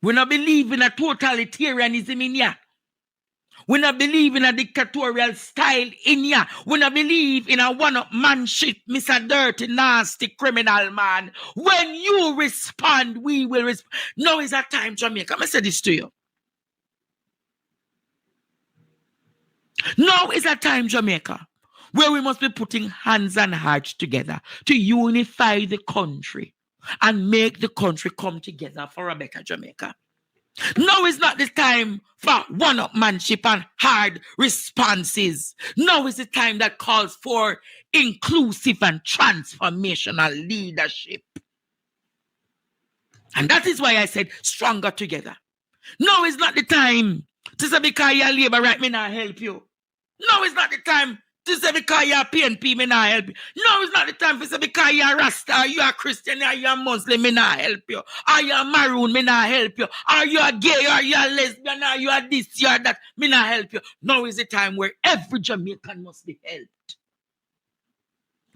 We not believe in a totalitarianism in ya. We not believe in a dictatorial style in ya. We not believe in a one-up-manship, Mr. Dirty, nasty, criminal man. When you respond, we will respond. Now is that time, Jamaica. Let me say this to you. Now is that time, Jamaica, where we must be putting hands and hearts together to unify the country and make the country come together for a better Jamaica. Now is not the time for one-upmanship and hard responses. Now is the time that calls for inclusive and transformational leadership. And that is why I said stronger together. Now is not the time to say because you're labor right, me not help you. Now is not the time to say because you're PNP, me not help you. Now is not the time to say because you're Rasta, you're Christian, or you're Muslim, me not help you. Or you're Maroon, me not help you. Or you're gay, or you're lesbian, or you're this, you're that, me not help you. Now is the time where every Jamaican must be helped.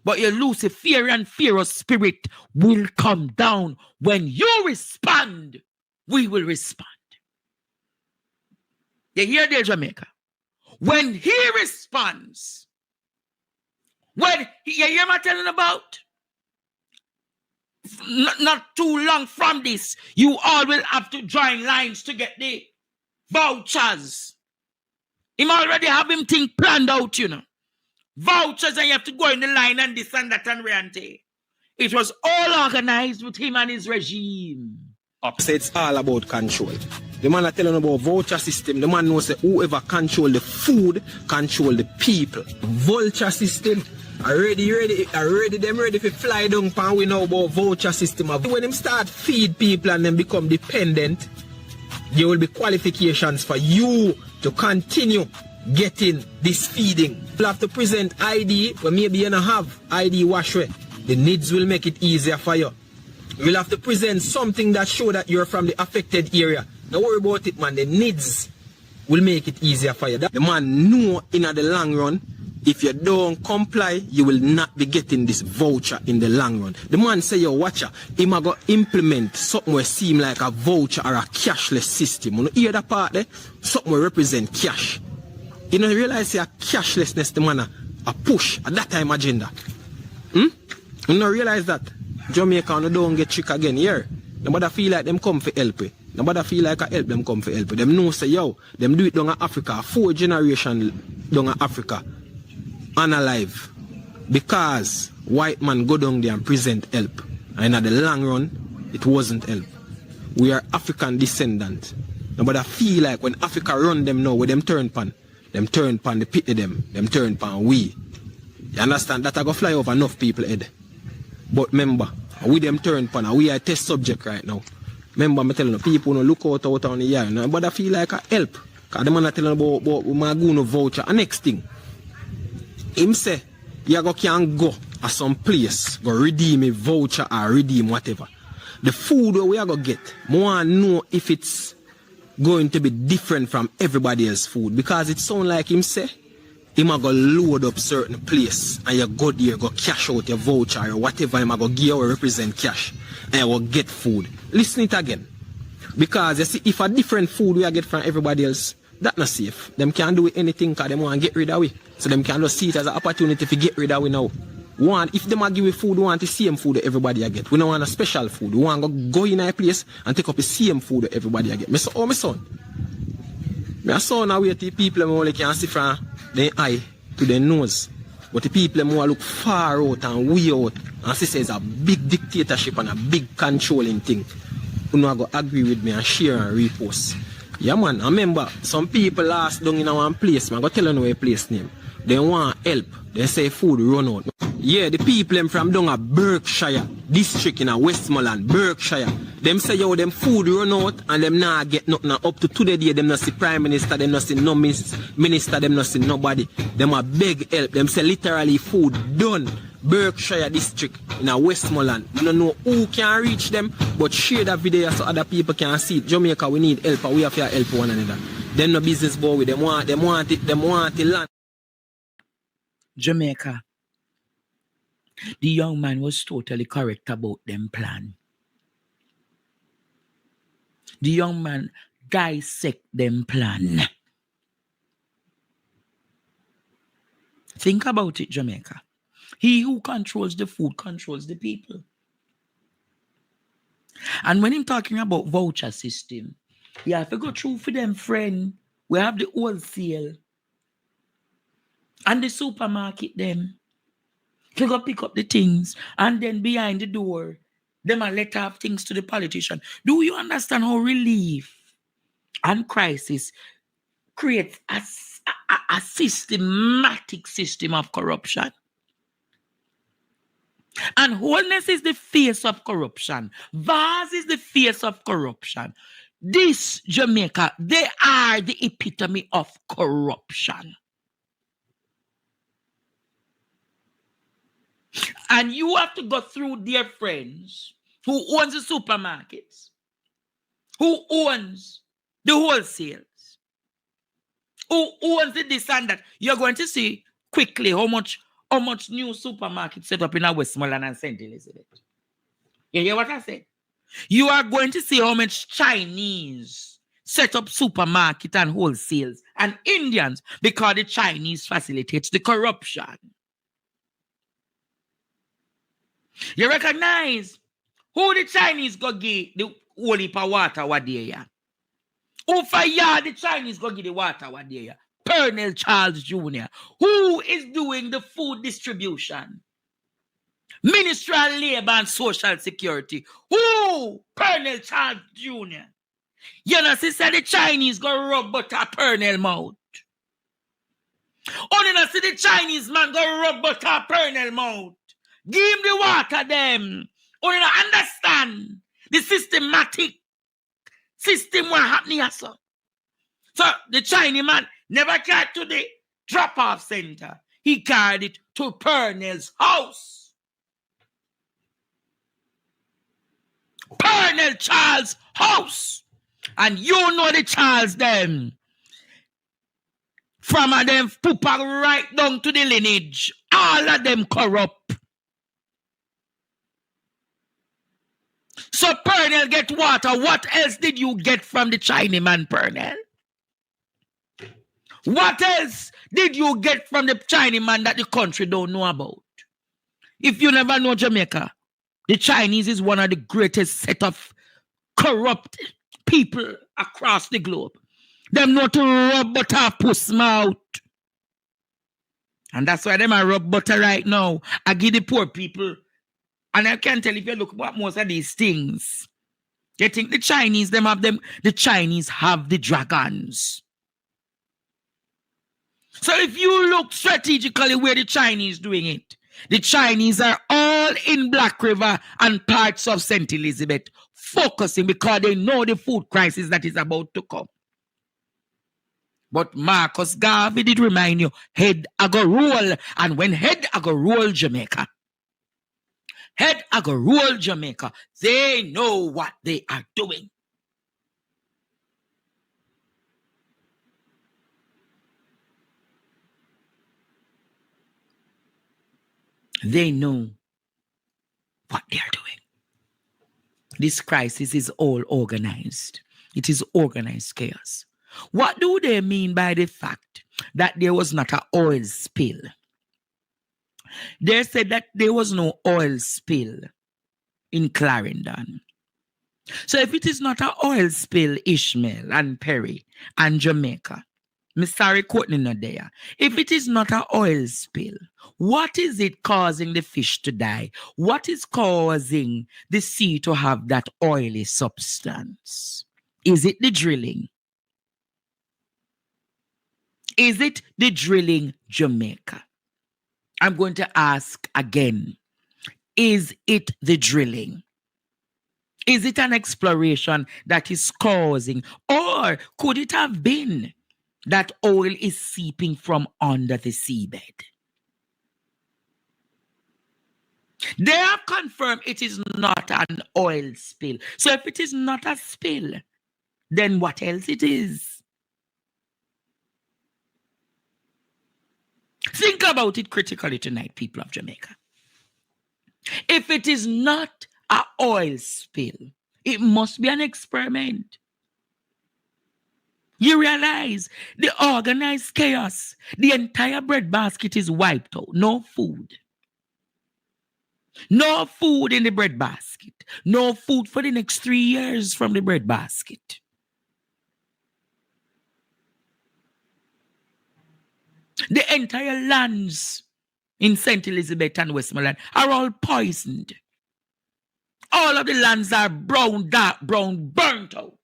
But your Luciferian fearless spirit will come down. When you respond, we will respond. You hear there, Jamaica? When he responds, when you hear me telling about? Not too long from this, you all will have to join lines to get the vouchers. Him already have him thing planned out, you know. Vouchers, and you have to go in the line and this and that and reality. It was all organized with him and his regime. So it's all about control. The man are telling about voucher system. The man knows that whoever control the food, control the people. Vulture system. Already them ready to fly down and we know about voucher system. When them start feed people and then become dependent, there will be qualifications for you to continue getting this feeding. You'll have to present ID, but maybe you don't have ID washway. The needs will make it easier for you. You'll have to present something that show that you're from the affected area. Don't worry about it, man. The needs will make it easier for you. The man know in the long run, if you don't comply, you will not be getting this voucher in the long run. The man say, yo, watch out. He might go implement something where seem like a voucher or a cashless system. You know, hear that part there? Something will represent cash. You know, realize a cashlessness, the man a push at that time agenda. You know, realize that Jamaica don't get trick again here. Nobody feel like them come for help. Nobody feel like I help them come for help. Them know say, yo, them do it down in Africa. 4 generations down in Africa. Unalive. Because white man go down there and present help. And in the long run, it wasn't help. We are African descendants. Nobody feel like when Africa run them now, where them turn pan. Them turn pan the pity them turn pan we. You understand? That I go fly over enough people head. But remember, we them turn pan, we are a test subject right now. Remember, I'm telling you, people no look out on the yard, no, but I feel like I help. Because the man are telling about my go voucher. And next thing, him say, you can go at some place, go redeem a voucher or redeem whatever. The food we are going to get, I want to know if it's going to be different from everybody else's food. Because it sounds like him say, he might go load up certain place and you go there, go cash out your voucher or whatever, he might go give or represent cash and you will get food. Listen it again. Because you see, if a different food we get from everybody else, that's not safe. Them can't do anything because they want to get rid of it. So them can just see it as an opportunity to get rid of it now. If them give you food, we want the same food that everybody get. We don't want a special food. We want to go in a place and take up the same food that everybody get. Oh, my son. My son now wait the people only can see from their eye to their nose. But the people more look far out and way out and see it's a big dictatorship and a big controlling thing. You know, I go agree with me and share and repost. Yeah man, I remember some people last down in one place, man, I go tell you a place name. They want help. They say food run out. Yeah, the people them from down at Berkshire district in a Westmoreland, Berkshire. Them say yo, them food run out and them not get nothing. Up to today, them not see prime minister, them not see no minister, them not see nobody. Them a beg help. Them say literally food done. Berkshire district in a Westmoreland. You don't know who can reach them, but share that video so other people can see it. Jamaica, we need help and we have to help one another. Them no business boy with them want the land. Jamaica. The young man was totally correct about them plan. The young man dissect them plan. Think about it, Jamaica. He who controls the food controls the people. And when I'm talking about voucher system, you have to go through for them, friend. We have the wholesale and the supermarket them. To go pick up the things, and then behind the door, them a let off things to the politician. Do you understand how relief and crisis creates a systematic system of corruption? And Holness is the face of corruption. Vaz is the face of corruption. This Jamaica, they are the epitome of corruption. And you have to go through their friends who owns the supermarkets, who owns the wholesales, who owns the this and that. You're going to see quickly how much new supermarkets set up in a Westmoreland and St. Elizabeth. You hear what I said? You are going to see how much Chinese set up supermarket and wholesales and Indians because the Chinese facilitates the corruption. You recognize who the Chinese go give the whole heap of water what there ya? Who for ya the Chinese go give the water what there ya? Pernell Charles Jr. Who is doing the food distribution? Ministry of Labor and Social Security. Who? Pernell Charles Jr. You know, see the Chinese go rub butter Pernell mouth. Only not see the Chinese man go rub butter Pernell mouth. Give him the water, them. Only not understand the systematic system what happening here, so. So the Chinese man never carried to the drop-off center. He carried it to Pernell's house. Pernell Charles' house. And you know the Charles them. From them pooper right down to the lineage. All of them corrupt. So Pernell get water. What else did you get from the Chinaman, Pernell? What else did you get from the Chinaman that the country don't know about? If you never know Jamaica, the Chinese is one of the greatest set of corrupt people across the globe. Them know to rub butter puss mouth. And that's why them are rub butter right now. I give the poor people. And I can tell if you look at most of these things, you think the Chinese, the Chinese have the dragons. So if you look strategically where the Chinese doing it, the Chinese are all in Black River and parts of St. Elizabeth, focusing because they know the food crisis that is about to come. But Marcus Garvey did remind you, head a go roll, and when head a go roll Jamaica, head a go roll Jamaica, they know what they are doing. They know what they are doing. This crisis is all organized. It is organized chaos. What do they mean by the fact that there was not an oil spill? They said that there was no oil spill in Clarendon. So if it is not an oil spill, Ishmael and Perry and Jamaica, Miss Sorry Courtney not there. If it is not an oil spill, what is it causing the fish to die? What is causing the sea to have that oily substance? Is it the drilling? Is it the drilling, Jamaica? I'm going to ask again. Is it the drilling? Is it an exploration that is causing? Or could it have been that oil is seeping from under the seabed? They have confirmed it is not an oil spill. So if it is not a spill, then what else it is? Think about it critically tonight, people of Jamaica. If it is not an oil spill, it must be an experiment. You realize the organized chaos, the entire bread basket is wiped out. No food. No food in the bread basket. No food for the next 3 years from the bread basket. The entire lands in St. Elizabeth and Westmoreland are all poisoned. All of the lands are brown, dark brown, burnt out.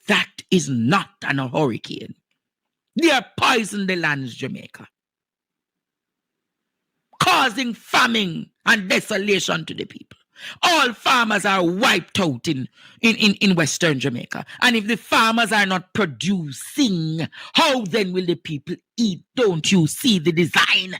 That is not a hurricane. They are poisoning the lands, Jamaica, causing famine and desolation to the people. All farmers are wiped out in Western Jamaica. And if the farmers are not producing, how then will the people eat? Don't you see the design?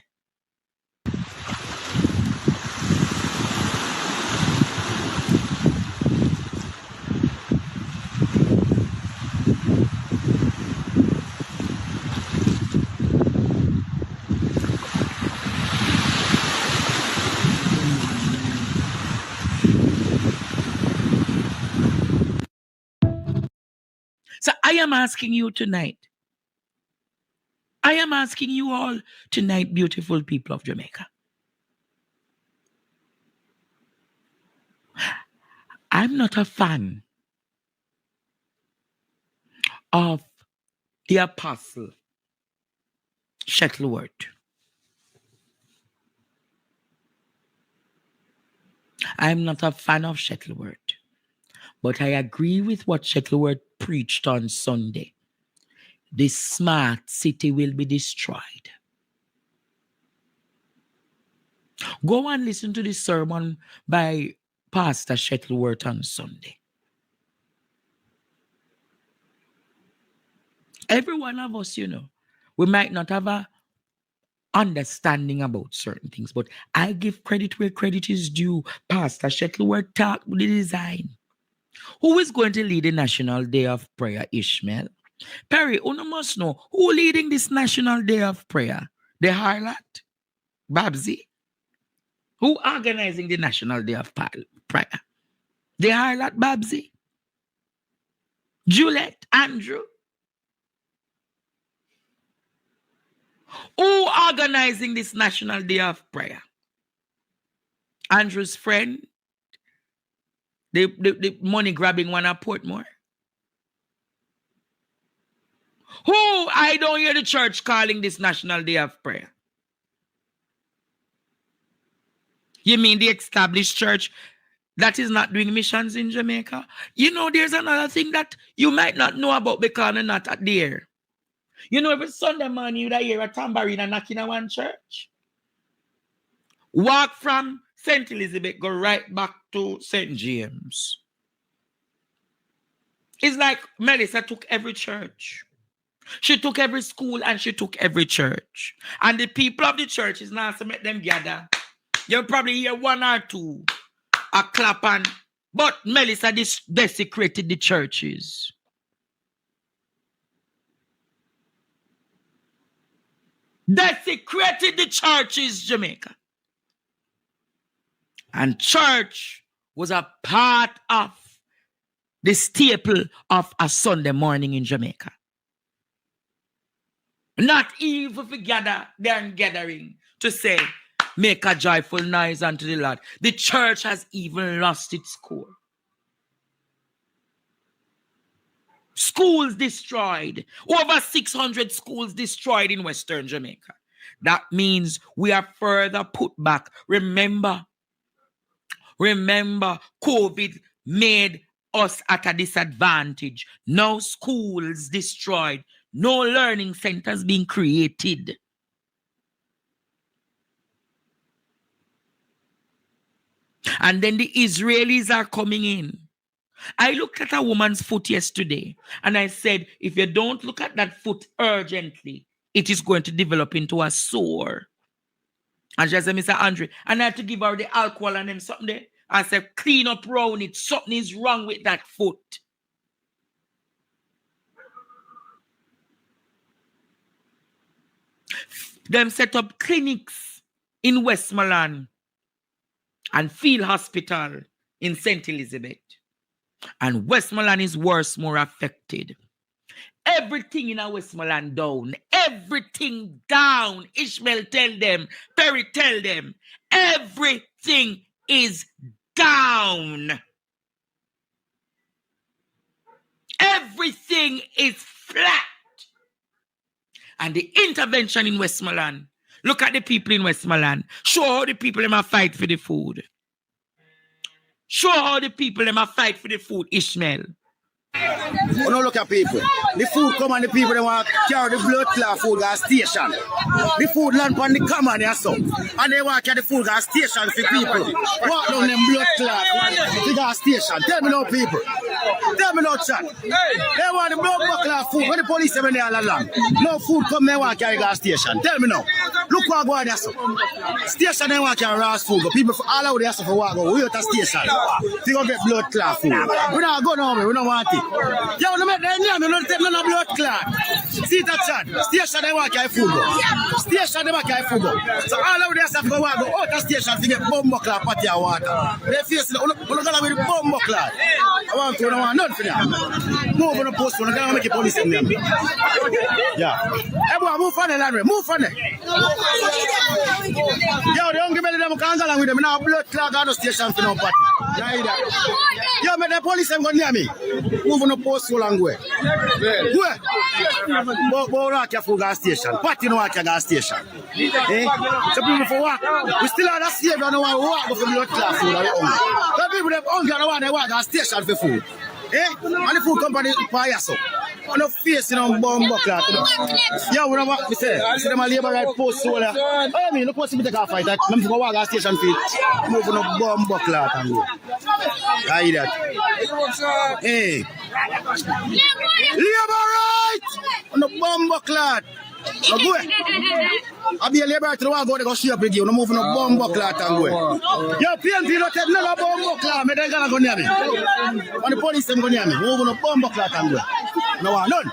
So I am asking you tonight. I am asking you all tonight, beautiful people of Jamaica. I'm not a fan of the apostle Shuttleworth. I'm not a fan of Shuttleworth. But I agree with what Shuttleworth preached on Sunday. This smart city will be destroyed. Go and listen to the sermon by Pastor Shuttleworth on Sunday. Every one of us, we might not have a understanding about certain things, but I give credit where credit is due. Pastor Shuttleworth talked with the design. Who is going to lead the National Day of Prayer, Ishmael? Perry, you must know who leading this National Day of Prayer? The harlot? Babsy? Who organizing the National Day of Prayer? The harlot, Babsy? Juliet? Andrew? Who organizing this National Day of Prayer? Andrew's friend? The money grabbing one at Portmore? Who? I don't hear the church calling this National Day of Prayer. You mean the established church that is not doing missions in Jamaica? There's another thing that you might not know about because you're not there. Every Sunday morning you hear a tambourine and knocking at one church. Walk from St. Elizabeth, go right back to St. James. It's like Melissa took every church. She took every school and she took every church. And the people of the church is now to make them gather. You'll probably hear one or two a clap and but Melissa desecrated the churches. Desecrated the churches, Jamaica. And church was a part of the staple of a Sunday morning in Jamaica. Not even for they're gathering to say, make a joyful noise unto the Lord. The church has even lost its core. Schools destroyed. Over 600 schools destroyed in Western Jamaica. That means we are further put back. Remember, COVID made us at a disadvantage. No schools destroyed. No learning centers being created. And then the Israelis are coming in. I looked at a woman's foot yesterday and I said, if you don't look at that foot urgently, it is going to develop into a sore. And she said, Mr. Andre, and I had to give her the alcohol and then something there. I said, clean up round it. Something is wrong with that foot. Them set up clinics in Westmoreland and field hospital in St. Elizabeth. And Westmoreland is worse, more affected. Everything in our Westmoreland down. Everything down. Ishmael tell them. Perry tell them. Everything is down. Everything is flat. And the intervention in Westmoreland. Look at the people in Westmoreland. Show how the people them fight for the food. Show how the people them fight for the food, Ishmael. You don't look at people. The food come and the people they want to carry the blood clot food gas station. The food land on the common and so. And they want to carry the food gas station for people. Walk down them blood clot the gas station. Tell me now, people. Tell me now, chat. They want the blood clot food. When the police have been there all along. No food come, they want to carry gas station. Tell me now. Look what go on there so. Station they want to carry raw food. But people all out there so for walk go. We out a station. They go get blood clot food. We don't go now, we don't want it. Yo, no make them name, you don't take none of blood clot. See that chat? Station they want carry food. Station they want carry food. So all out there so for walk go out a station to get bomb clot party and water. They face it. We don't go with the bomb clot. I want to know none for them. Move on the post, we don't make the police in them. Yeah. Everyone move on the land, move on it. Yo, the hungry belly them can't go along with them. Now blood clot on the station for no party. Yo, make the police them go near me. Move on the post so long way. Where? But walk your full gas station. Party no walk your gas station. Eh? So people for walk. We still have that slave don't want to walk for blood clot food. The people them hungry don't want to walk gas station for food. Eh? And the food company pay us up. On the face, you know, bomb buckler. Yeah, we don't want to say. See them a labor right post solar. I mean, look what's the take a fight. I'm going to walk a station feet. Move on a bomb buckler and go. I hear that. Hey. Labor right! On the bomb buckler. Now go ahead. I'll be a labor to the wall, go to share with you. No moving a bomb buckler and go ahead. Yo, PNP don't take none of bomb buckler. Me they gonna go near me. And the police them go near me. Moving a bomb buckler and go. No one, none.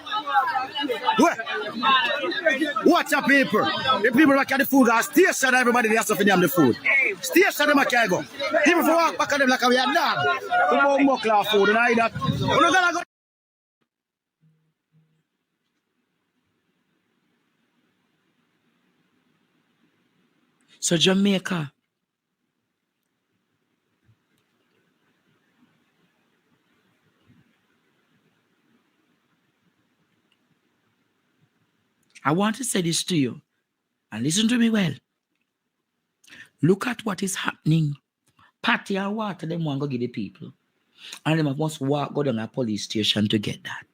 Go ahead. Watch your people. The people that carry the food gas station, everybody they have to feed them the food. Station them carry go. People for walk back at them like we are dog. The bomb buckler food and I that. We not gonna go. So Jamaica, I want to say this to you, and listen to me well. Look at what is happening. Party and water, them want to give the people. And they must walk, go down a police station to get that.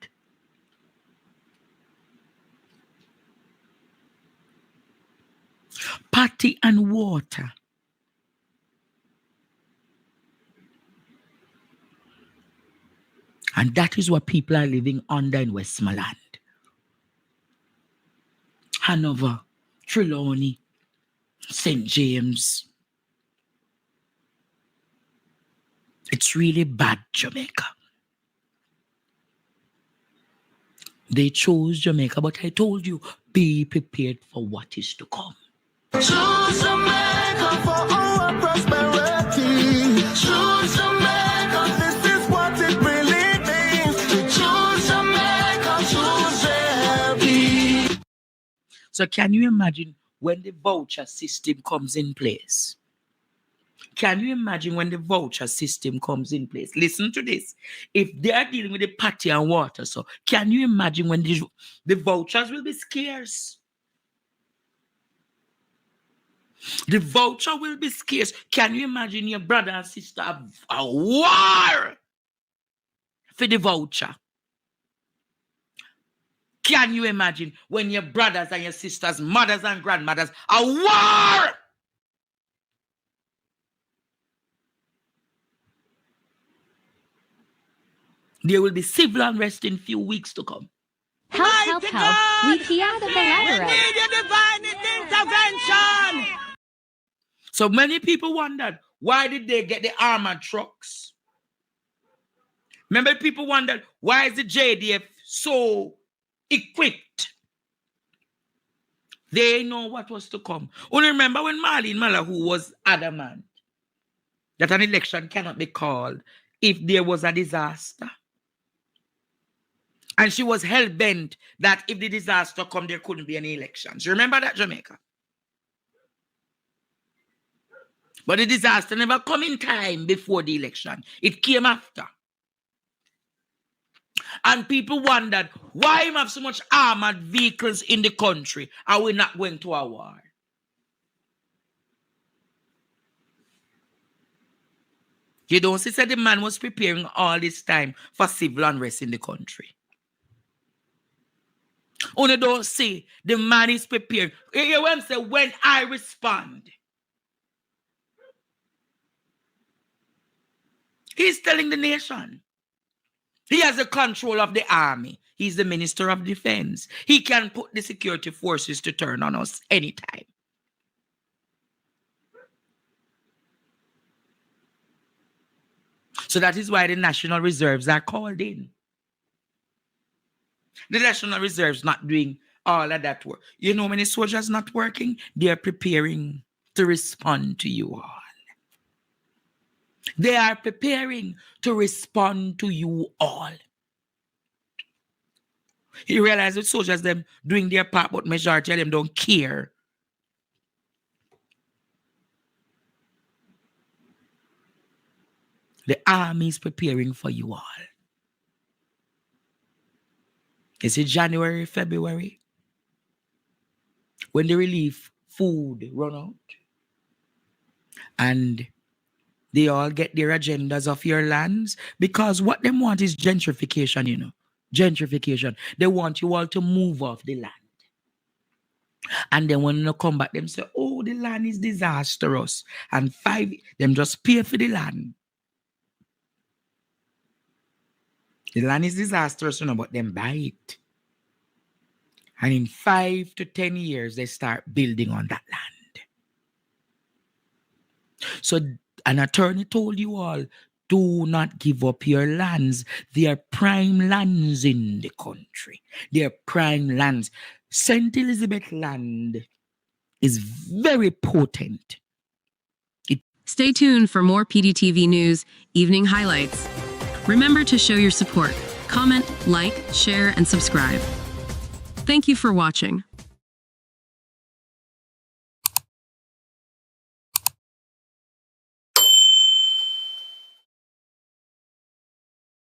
Party and water. And that is what people are living under in Westmoreland. Hanover, Trelawney, St. James. It's really bad, Jamaica. They chose Jamaica, but I told you, be prepared for what is to come. Choose Jamaica for our prosperity. Choose Jamaica, this is what it really means. Choose Jamaica, choose every. So can you imagine when the voucher system comes in place? Can you imagine when the voucher system comes in place? Listen to this. If they are dealing with the party and water, so can you imagine when the vouchers will be scarce? The voucher will be scarce. Can you imagine your brother and sister have a war for the voucher? Can you imagine when your brothers and your sisters, mothers and grandmothers, a war? There will be civil unrest in few weeks to come. Help, we hear the We need a divine intervention. So many people wondered, why did they get the armored trucks? Remember, people wondered, why is the JDF so equipped? They know what was to come. Only remember when Marlene Malahoo was adamant that an election cannot be called if there was a disaster. And she was hell-bent that if the disaster come, there couldn't be any elections. You remember that, Jamaica? But the disaster never come in time before the election. It came after. And people wondered, why we have so much armored vehicles in the country? Are we not going to a war? You don't see that the man was preparing all this time for civil unrest in the country. Only don't see the man is preparing. You want to say, when I respond. He's telling the nation. He has the control of the army. He's the Minister of Defense. He can put the security forces to turn on us anytime. So that is why the National Reserves are called in. The National Reserves not doing all of that work. You know, when the soldiers not working, they are preparing to respond to you all. They are preparing to respond to you all. You realize that soldiers, them doing their part, but majority of them don't care. The army is preparing for you all. Is it January, February? When the relief food run out and they all get their agendas of your lands, because what they want is gentrification, you know. Gentrification. They want you all to move off the land. And then when you come back, them say, oh, the land is disastrous. And them just pay for the land. The land is disastrous, you know, but them buy it. And in 5 to 10 years, they start building on that land. So an attorney told you all, do not give up your lands. They are prime lands in the country. They are prime lands. St. Elizabeth land is very potent. Stay tuned for more PDTV News Evening Highlights. Remember to show your support. Comment, like, share, and subscribe. Thank you for watching.